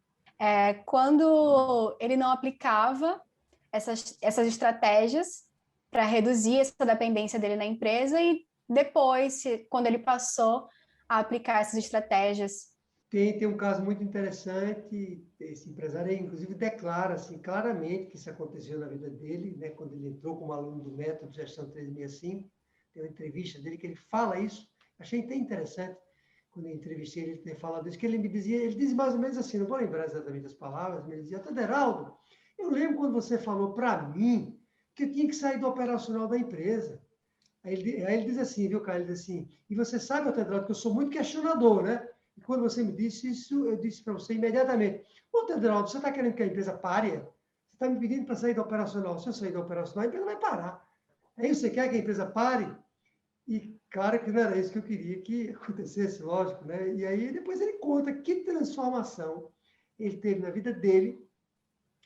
quando ele não aplicava essas estratégias para reduzir essa dependência dele na empresa e depois, quando ele passou a aplicar essas estratégias. Tem um caso muito interessante, esse empresário, inclusive, declara assim, claramente que isso aconteceu na vida dele, né, quando ele entrou como aluno do Método de Gestão 365, tem uma entrevista dele que ele fala isso, achei até interessante, quando eu entrevistei ele ter falado isso, que ele me dizia, ele diz mais ou menos assim, não vou lembrar exatamente as palavras, mas ele dizia, Tederaldo, eu lembro quando você falou para mim que eu tinha que sair do operacional da empresa. Aí ele diz assim, viu, cara, ele diz assim, e você sabe, Tederaldo, que eu sou muito questionador, né? E quando você me disse isso, eu disse para você imediatamente, ô, Teodraldo, você está querendo que a empresa pare? Você está me pedindo para sair do operacional. Se eu sair do operacional, a empresa vai parar. Aí você quer que a empresa pare? E claro que não era isso que eu queria que acontecesse, lógico, né? E aí depois ele conta que transformação ele teve na vida dele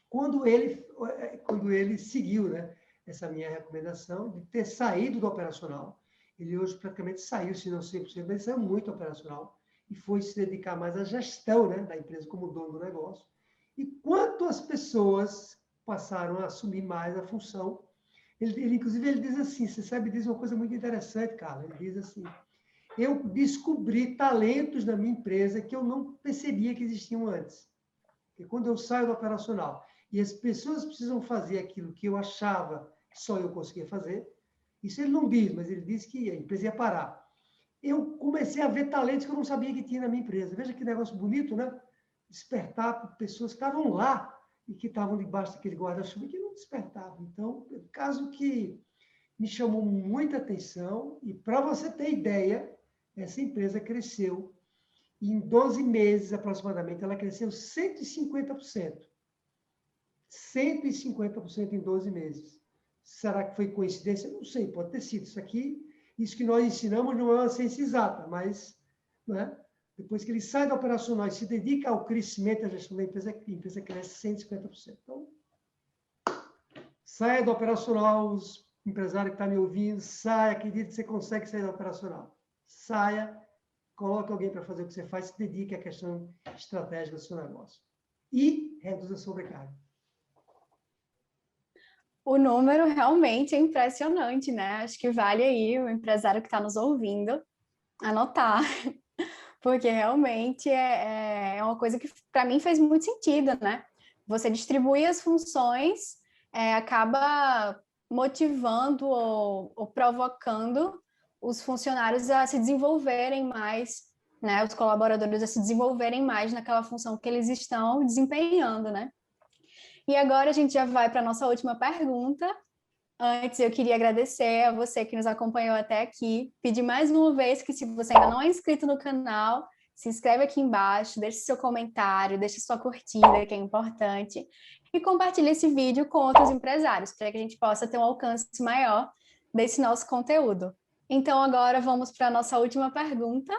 quando ele seguiu, né, essa minha recomendação de ter saído do operacional. Ele hoje praticamente saiu, se não 100%, mas saiu muito operacional e foi se dedicar mais à gestão, né, da empresa como dono do negócio. E quanto as pessoas passaram a assumir mais a função, inclusive, ele diz assim, você sabe, diz uma coisa muito interessante, Carla, ele diz assim, eu descobri talentos na minha empresa que eu não percebia que existiam antes. Porque quando eu saio do operacional e as pessoas precisam fazer aquilo que eu achava que só eu conseguia fazer, isso ele não diz, mas ele diz que a empresa ia parar. Eu comecei a ver talentos que eu não sabia que tinha na minha empresa. Veja que negócio bonito, né? Despertar pessoas que estavam lá e que estavam debaixo daquele guarda-chuva que não despertavam. Então, é um caso que me chamou muita atenção. E para você ter ideia, essa empresa cresceu. E em 12 meses, aproximadamente, ela cresceu 150%. 150% em 12 meses. Será que foi coincidência? Não sei, pode ter sido. Isso que nós ensinamos não é uma ciência exata, mas, né, depois que ele sai do operacional e se dedica ao crescimento e à gestão da empresa, a empresa cresce 150%. Então, saia do operacional, os empresários que estão me ouvindo, saia, acredite que você consegue sair do operacional. Saia, coloque alguém para fazer o que você faz, se dedique à questão estratégica do seu negócio. E reduza a sobrecarga. O número realmente é impressionante, né? Acho que vale aí o empresário que está nos ouvindo anotar, porque realmente é uma coisa que para mim fez muito sentido, né? Você distribuir as funções acaba motivando ou provocando os funcionários a se desenvolverem mais, né? Os colaboradores a se desenvolverem mais naquela função que eles estão desempenhando, né? E agora a gente já vai para a nossa última pergunta. Antes, eu queria agradecer a você que nos acompanhou até aqui. Pedir mais uma vez que, se você ainda não é inscrito no canal, se inscreve aqui embaixo, deixe seu comentário, deixe sua curtida, que é importante, e compartilhe esse vídeo com outros empresários, para que a gente possa ter um alcance maior desse nosso conteúdo. Então, agora vamos para a nossa última pergunta.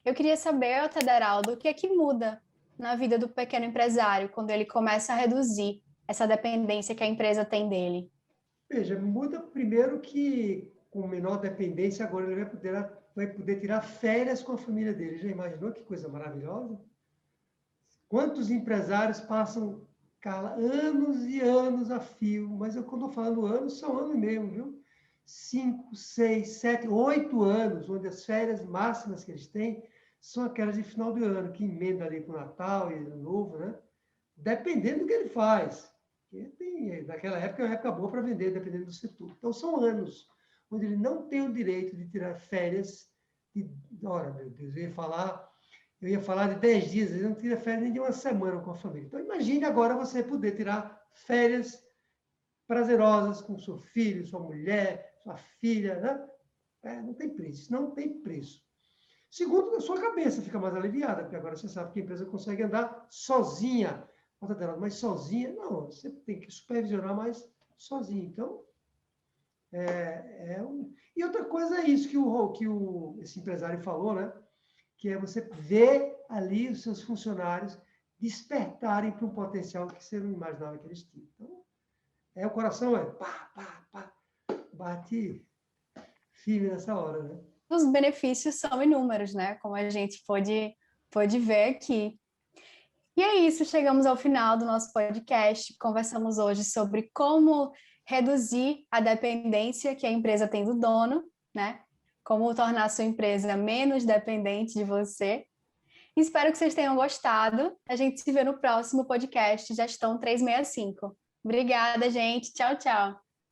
Eu queria saber, Teodraldo, o que é que muda na vida do pequeno empresário quando ele começa a reduzir essa dependência que a empresa tem dele? Veja, muda primeiro que, com menor dependência, agora ele vai poder tirar férias com a família dele. Já imaginou que coisa maravilhosa? Quantos empresários passam, Carla, anos e anos a fio, mas quando eu falando anos, são anos mesmo, viu? 5, 6, 7, 8 anos, onde as férias máximas que eles têm são aquelas de final de ano, que emenda ali com o Natal e Ano Novo, né? Dependendo do que ele faz. Naquela época é uma época boa para vender, dependendo do setor. Então, são anos onde ele não tem o direito de tirar férias. Ora, meu Deus, eu ia falar de 10 dias, ele não tira férias nem de uma semana com a família. Então, imagine agora você poder tirar férias prazerosas com seu filho, sua mulher, sua filha, né? Não tem preço, não tem preço. Segundo, a sua cabeça fica mais aliviada, porque agora você sabe que a empresa consegue andar sozinha. Mas sozinha, não, você tem que supervisionar mais sozinho. Então, E outra coisa é isso que esse empresário falou, né? Que é você ver ali os seus funcionários despertarem para um potencial que você não imaginava que eles tinham. Então, o coração pá, pá, pá, bate firme nessa hora, né? Os benefícios são inúmeros, né? Como a gente pôde ver aqui. E é isso, chegamos ao final do nosso podcast. Conversamos hoje sobre como reduzir a dependência que a empresa tem do dono, né? Como tornar a sua empresa menos dependente de você. Espero que vocês tenham gostado. A gente se vê no próximo podcast Gestão 365. Obrigada, gente. Tchau, tchau.